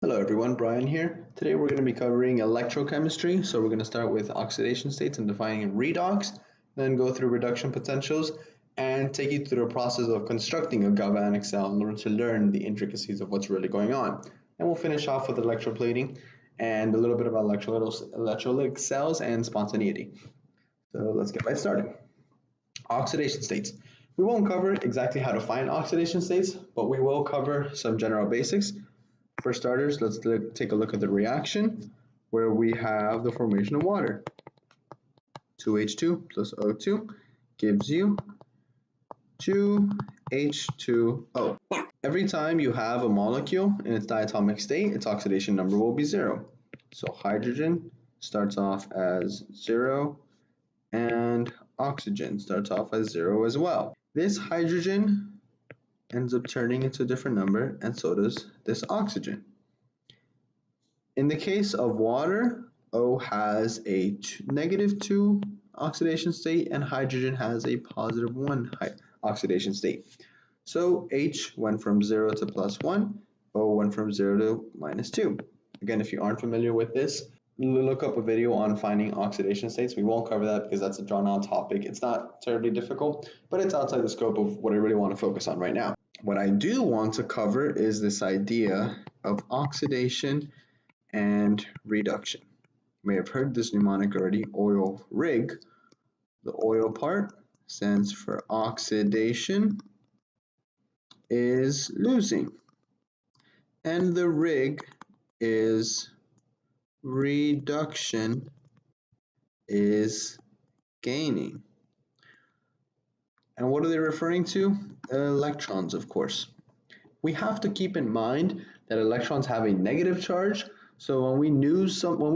Hello everyone, Brian here. Today we're going to be covering electrochemistry. So we're going to start with oxidation states and defining redox, then go through reduction potentials and take you through the process of constructing a galvanic cell in order to learn the intricacies of what's really going on. And we'll finish off with electroplating and a little bit about electrolytic cells and spontaneity. So let's get right started. Oxidation states. We won't cover exactly how to find oxidation states, but we will cover some general basics. For starters, let's take a look at the reaction where we have the formation of water. 2H2 plus O2 gives you 2H2O. Every time you have a molecule in its diatomic state, its oxidation number will be 0. So hydrogen starts off as 0 and oxygen starts off as 0 as well. This hydrogen ends up turning into a different number, and so does this oxygen. In the case of water, O has a -2 oxidation state and hydrogen has a +1 oxidation state. So H went from 0 to +1, O went from 0 to -2. Again, if you aren't familiar with this, look up a video on finding oxidation states. We won't cover that because that's a drawn-out topic. It's not terribly difficult, but it's outside the scope of what I really want to focus on right now. What I do want to cover is this idea of oxidation and reduction. You may have heard this mnemonic already, oil rig. The oil part stands for oxidation is losing, and the rig is reduction is gaining. And what are they referring to? Electrons, of course. We have to keep in mind that electrons have a negative charge, so when we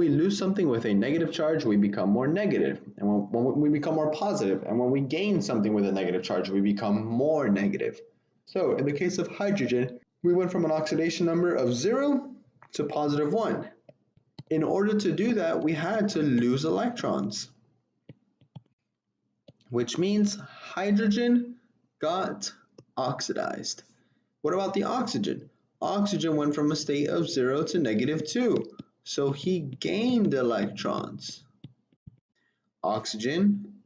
lose something with a negative charge, we become more negative, and when we become more positive, and when we gain something with a negative charge, we become more negative. So in the case of hydrogen, we went from an oxidation number of 0 to +1. In order to do that, we had to lose electrons, which means hydrogen got oxidized. What about the oxygen? Oxygen went from a state of 0 to -2, so he gained electrons. Oxygen,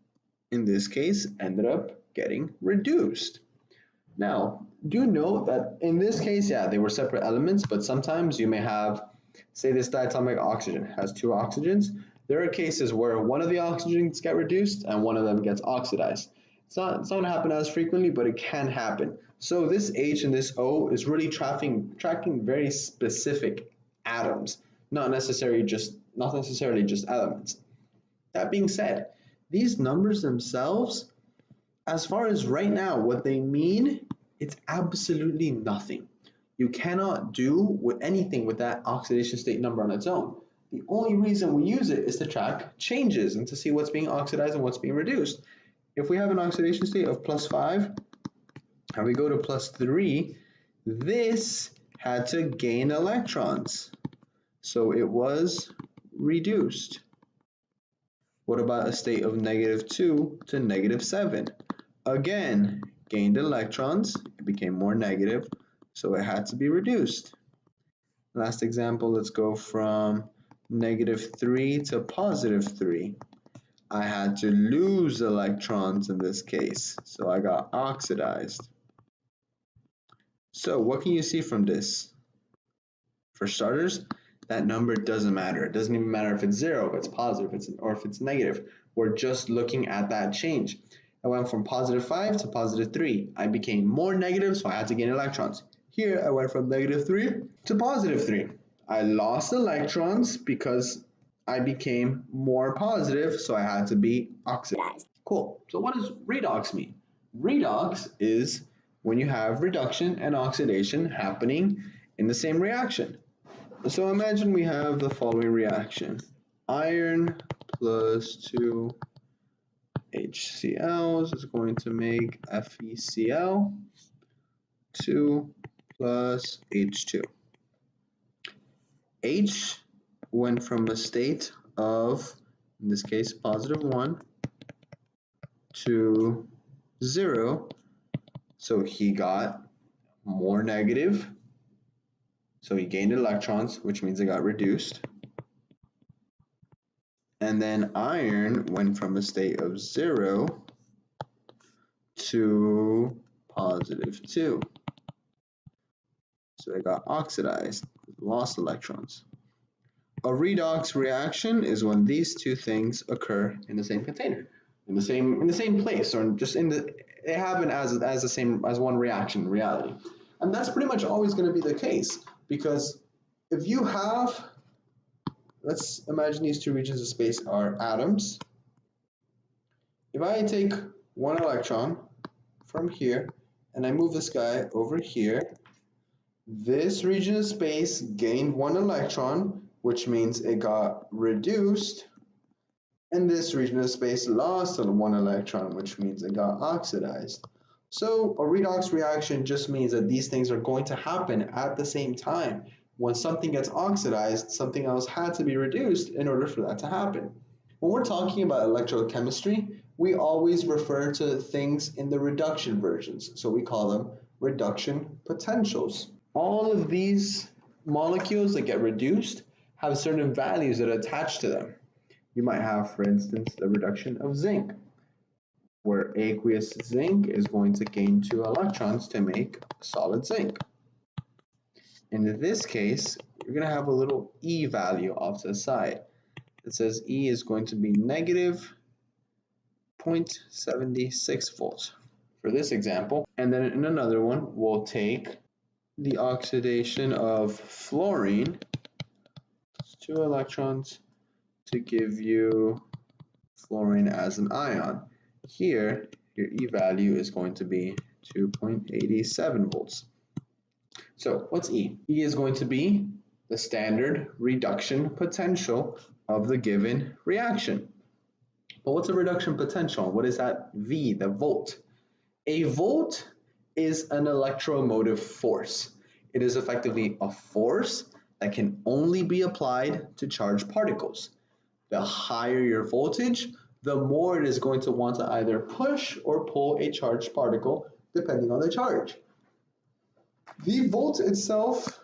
in this case, ended up getting reduced. Now, do note that in this case, yeah, they were separate elements, but sometimes you may have, say this diatomic oxygen has 2 oxygens. There are cases where one of the oxygens get reduced and one of them gets oxidized. It's not going to happen as frequently, but it can happen. So this H and this O is really tracking very specific atoms, not necessarily just elements. That being said, these numbers themselves, as far as right now, what they mean, it's absolutely nothing. You cannot do anything with that oxidation state number on its own. The only reason we use it is to track changes and to see what's being oxidized and what's being reduced. If we have an oxidation state of +5 and we go to +3, this had to gain electrons, so it was reduced. What about a state of -2 to -7? Again, gained electrons, it became more negative, so it had to be reduced. Last example, let's go from -3 to +3. I had to lose electrons in this case, so I got oxidized. So what can you see from this? For starters, that number doesn't matter. It doesn't even matter if it's 0, if it's positive, or if it's negative. We're just looking at that change. I went from +5 to +3. I became more negative, so I had to gain electrons. Here, I went from -3 to +3. I lost electrons because I became more positive, so I had to be oxidized. Cool. So what does redox mean? Redox is when you have reduction and oxidation happening in the same reaction. So imagine we have the following reaction. Iron plus 2 HCl is going to make FeCl, 2 plus H2. H went from a state of, in this case, +1 to 0, so he got more negative, So he gained electrons, which means it got reduced. And then iron went from a state of 0 to +2. So it got oxidized, lost electrons. A redox reaction is when these two things occur in the same container, in the same place, or just they happen as the same as one reaction in reality. And that's pretty much always going to be the case, because if you have, let's imagine these two regions of space are atoms. If I take one electron from here and I move this guy over here, this region of space gained one electron, which means it got reduced, and this region of space lost one electron, which means it got oxidized. So a redox reaction just means that these things are going to happen at the same time. When something gets oxidized, something else had to be reduced in order for that to happen. When we're talking about electrochemistry, we always refer to things in the reduction versions, so we call them reduction potentials. All of these molecules that get reduced have certain values that are attached to them. You might have, for instance, the reduction of zinc, where aqueous zinc is going to gain 2 electrons to make solid zinc. In this case, you're going to have a little E value off to the side. It says E is going to be negative 0.76 volts for this example. And then in another one, we'll take the oxidation of fluorine, 2 electrons to give you fluorine as an ion. Here, your E value is going to be 2.87 volts. So what's E? E is going to be the standard reduction potential of the given reaction. But what's a reduction potential? What is that V, the volt? A volt is an electromotive force. It is effectively a force that can only be applied to charged particles. The higher your voltage, the more it is going to want to either push or pull a charged particle depending on the charge. The volt itself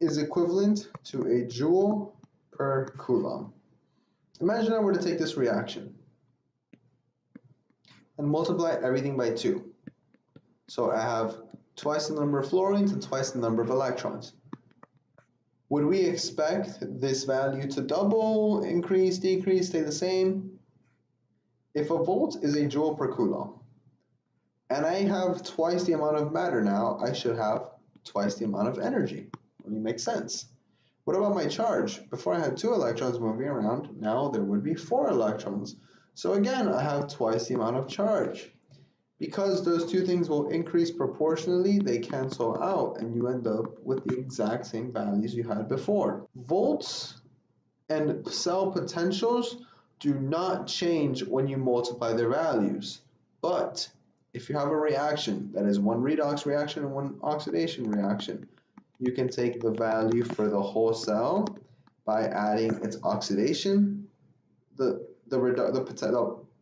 is equivalent to a joule per coulomb. Imagine I were to take this reaction and multiply everything by 2. So I have twice the number of fluorines and twice the number of electrons. Would we expect this value to double, increase, decrease, stay the same? If a volt is a joule per coulomb, and I have twice the amount of matter now, I should have twice the amount of energy. It makes sense. What about my charge? Before I had 2 electrons moving around, now there would be 4 electrons. So again, I have twice the amount of charge. Because those two things will increase proportionally, they cancel out and you end up with the exact same values you had before. Volts and cell potentials do not change when you multiply their values. But if you have a reaction that is one redox reaction and one oxidation reaction, you can take the value for the whole cell by adding its oxidation, the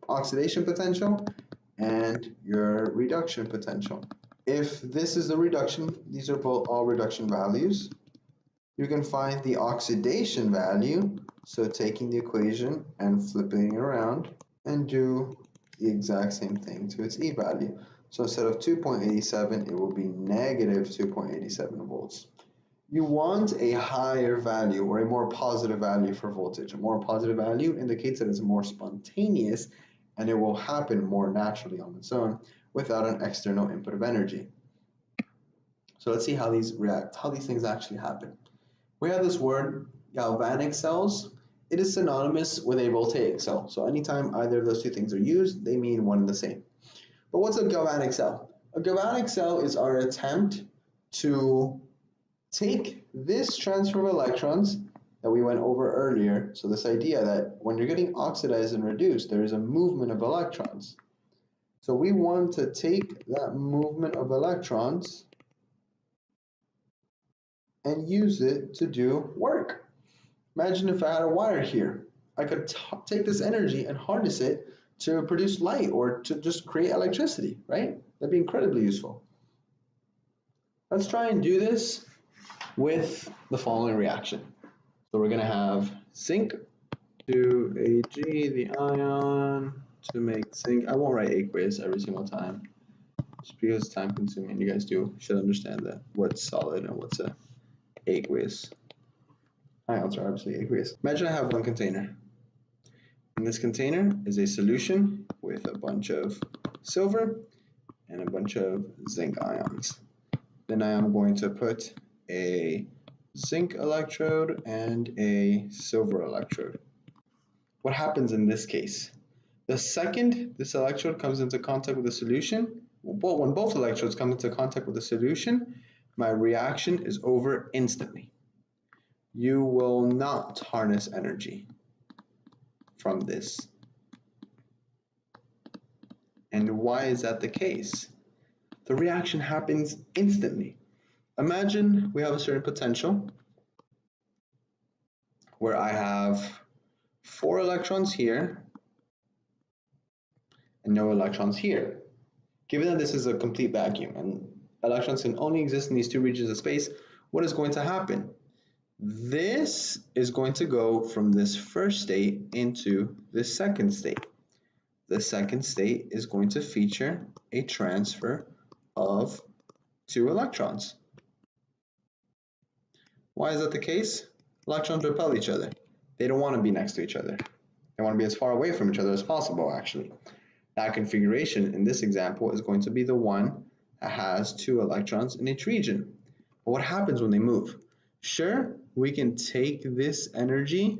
oxidation potential, and your reduction potential. If this is the reduction, these are all reduction values, you can find the oxidation value, so taking the equation and flipping it around and do the exact same thing to its E value. So instead of 2.87, it will be negative 2.87 volts. You want a higher value or a more positive value for voltage. A more positive value indicates that it's more spontaneous and it will happen more naturally on its own without an external input of energy. So let's see how these react, how these things actually happen. We have this word, galvanic cells. It is synonymous with a voltaic cell. So anytime either of those two things are used, they mean one and the same. But what's a galvanic cell? A galvanic cell is our attempt to take this transfer of electrons that we went over earlier. So this idea that when you're getting oxidized and reduced, there is a movement of electrons. So we want to take that movement of electrons and use it to do work. Imagine if I had a wire here. I could take this energy and harness it to produce light or to just create electricity, right? That'd be incredibly useful. Let's try and do this with the following reaction. So we're going to have zinc to Ag, the ion, to make zinc. I won't write aqueous every single time, just because it's time consuming. You guys should understand that what's solid and what's aqueous. Ions are obviously aqueous. Imagine I have one container. In this container is a solution with a bunch of silver and a bunch of zinc ions. Then I am going to put a zinc electrode and a silver electrode. What happens in this case? The second this electrode comes into contact with the solution, well, when both electrodes come into contact with the solution, my reaction is over instantly. You will not harness energy from this. And why is that the case? The reaction happens instantly. Imagine we have a certain potential where I have 4 electrons here and no electrons here. Given that this is a complete vacuum and electrons can only exist in these 2 regions of space, what is going to happen? This is going to go from this first state into the second state. The second state is going to feature a transfer of 2 electrons. Why is that the case? Electrons repel each other. They don't want to be next to each other. They want to be as far away from each other as possible, actually. That configuration in this example is going to be the one that has 2 electrons in each region. But what happens when they move? Sure, we can take this energy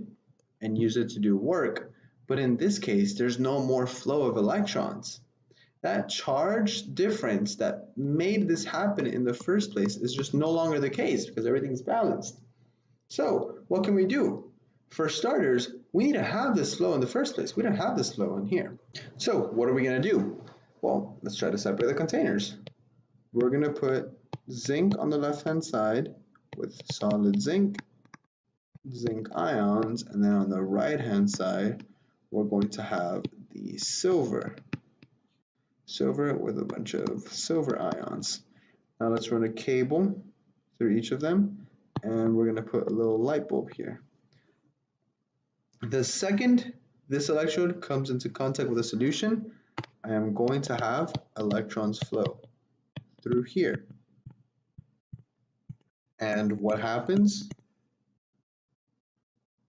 and use it to do work, but in this case, there's no more flow of electrons. That charge difference that made this happen in the first place is just no longer the case because everything's balanced. So what can we do? For starters, we need to have this flow in the first place. We don't have this flow in here. So what are we going to do? Well, let's try to separate the containers. We're going to put zinc on the left-hand side with solid zinc ions, and then on the right-hand side, we're going to have the silver with a bunch of silver ions. Now let's run a cable through each of them, and we're going to put a little light bulb here. The second this electrode comes into contact with a solution, I am going to have electrons flow through here. And what happens?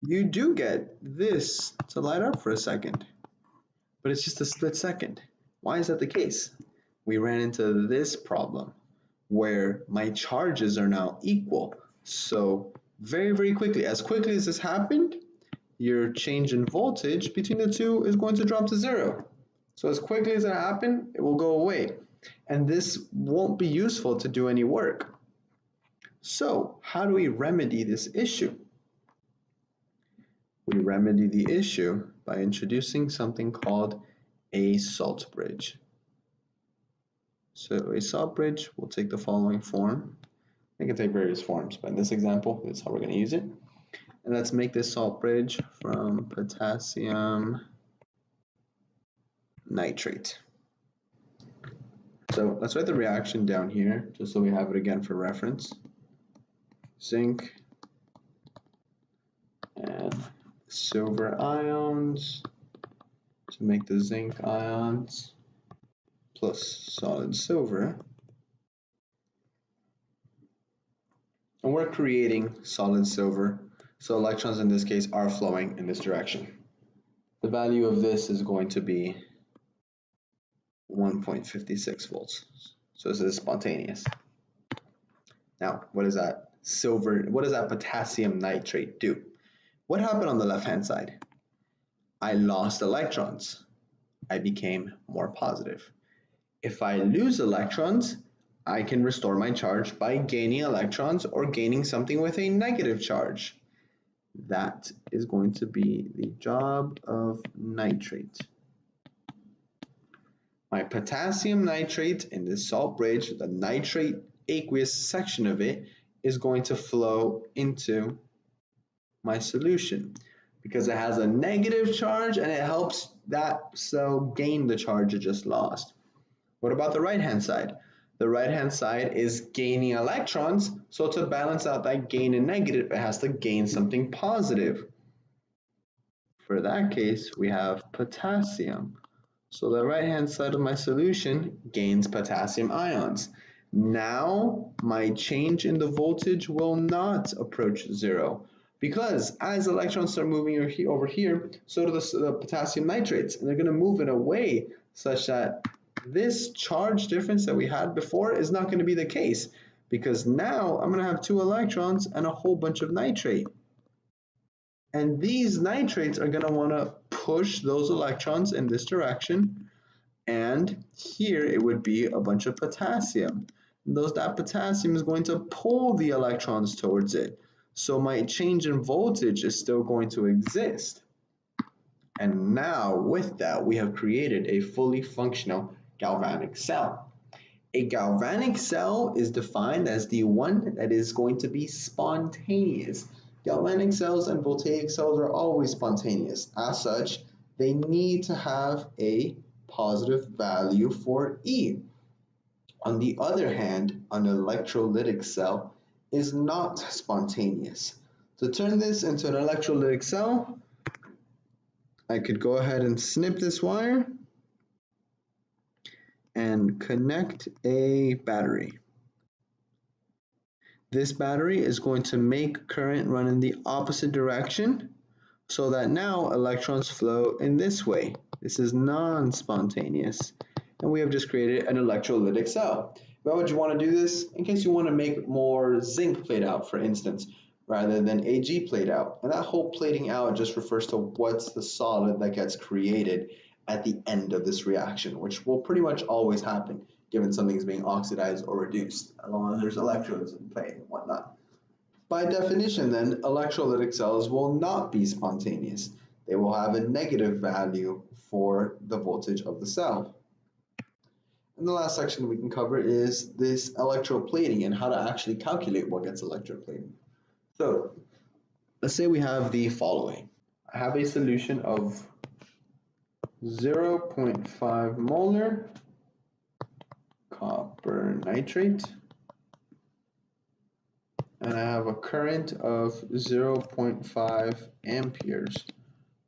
You do get this to light up for a second, but it's just a split second. Why is that the case? We ran into this problem where my charges are now equal. So very, very quickly as this happened, your change in voltage between the two is going to drop to 0. So as quickly as it happened, it will go away. And this won't be useful to do any work. So how do we remedy this issue? We remedy the issue by introducing something called a salt bridge. So a salt bridge will take the following form. It can take various forms, but in this example, that's how we're going to use it. And let's make this salt bridge from potassium nitrate. So let's write the reaction down here, just so we have it again for reference. Zinc and silver ions to make the zinc ions plus solid silver. And we're creating solid silver, so electrons in this case are flowing in this direction. The value of this is going to be 1.56 volts. So this is spontaneous. Now, what is that potassium nitrate do? What happened on the left-hand side? I lost electrons. I became more positive. If I lose electrons, I can restore my charge by gaining electrons or gaining something with a negative charge. That is going to be the job of nitrate. My potassium nitrate in this salt bridge, the nitrate aqueous section of it, is going to flow into my solution because it has a negative charge and it helps that cell gain the charge it just lost. What about the right hand side? The right-hand side is gaining electrons, so to balance out that gain and negative, it has to gain something positive. For that case, we have potassium. So the right-hand side of my solution gains potassium ions. Now my change in the voltage will not approach zero, because as electrons start moving over here, so do the potassium nitrates, and they're going to move in a way such that this charge difference that we had before is not going to be the case, because now I'm going to have 2 electrons and a whole bunch of nitrate. And these nitrates are going to want to push those electrons in this direction, and here it would be a bunch of potassium. That potassium is going to pull the electrons towards it. So my change in voltage is still going to exist. And now with that, we have created a fully functional galvanic cell. A galvanic cell is defined as the one that is going to be spontaneous. Galvanic cells and voltaic cells are always spontaneous. As such, they need to have a positive value for E. On the other hand, an electrolytic cell is not spontaneous. To turn this into an electrolytic cell, I could go ahead and snip this wire and connect a battery. This battery is going to make current run in the opposite direction, so that now electrons flow in this way. This is non-spontaneous, and we have just created an electrolytic cell. Why would you want to do this? In case you want to make more zinc played out, for instance, rather than Ag played out. And that whole plating out just refers to what's the solid that gets created at the end of this reaction, which will pretty much always happen given something's being oxidized or reduced, as long as there's electrodes in play and whatnot. By definition then, electrolytic cells will not be spontaneous. They will have a negative value for the voltage of the cell. And the last section we can cover is this electroplating and how to actually calculate what gets electroplated. So let's say we have the following. I have a solution of 0.5 molar copper nitrate, and I have a current of 0.5 amperes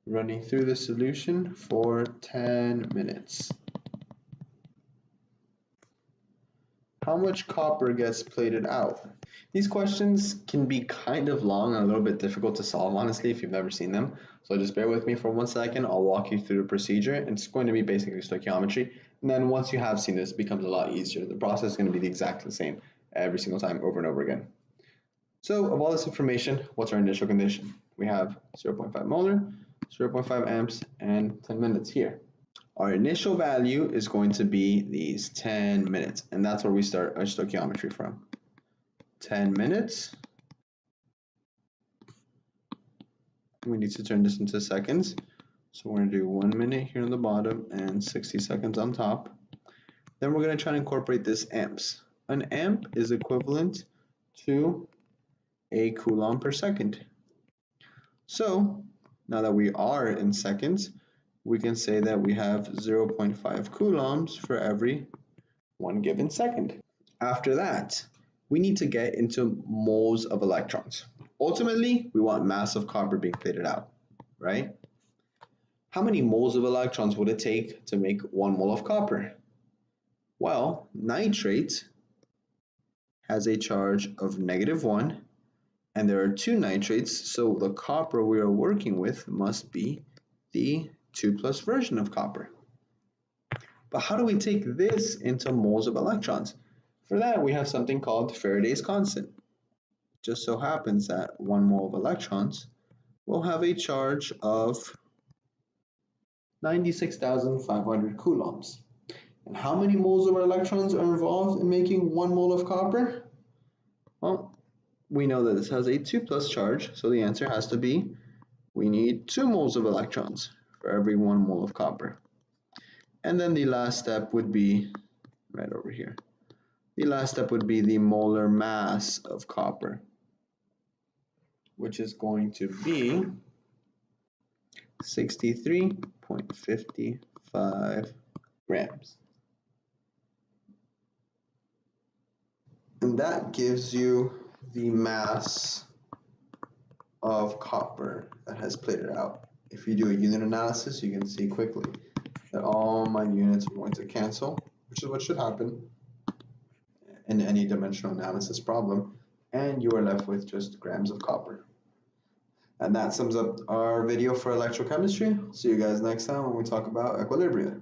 running through the solution for 10 minutes. How much copper gets plated out? These questions can be kind of long and a little bit difficult to solve, honestly, if you've never seen them. So just bear with me for 1 second. I'll walk you through the procedure. It's going to be basically stoichiometry. And then once you have seen this, it becomes a lot easier. The process is going to be the exact same every single time over and over again. So of all this information, what's our initial condition? We have 0.5 molar, 0.5 amps, and 10 minutes here. Our initial value is going to be these 10 minutes, and that's where we start our stoichiometry from. 10 minutes. We need to turn this into seconds. So we're going to do 1 minute here on the bottom and 60 seconds on top. Then we're going to try and incorporate this amps. An amp is equivalent to a coulomb per second. So now that we are in seconds, we can say that we have 0.5 coulombs for every 1 given second. After that, we need to get into moles of electrons. Ultimately, we want mass of copper being plated out, right? How many moles of electrons would it take to make 1 mole of copper? Well, nitrate has a charge of -1, and there are 2 nitrates, so the copper we are working with must be the 2+ version of copper. But how do we take this into moles of electrons? For that, we have something called Faraday's constant. It just so happens that 1 mole of electrons will have a charge of 96,500 coulombs. And how many moles of electrons are involved in making 1 mole of copper? Well, we know that this has a 2+ charge, so the answer has to be we need 2 moles of electrons for every 1 mole of copper. And then the last step would be right over here. The last step would be the molar mass of copper, which is going to be 63.55 grams. and that gives you the mass of copper that has plated out. If you do a unit analysis, you can see quickly that all my units are going to cancel, which is what should happen in any dimensional analysis problem, and you are left with just grams of copper. And that sums up our video for electrochemistry. See you guys next time when we talk about equilibria.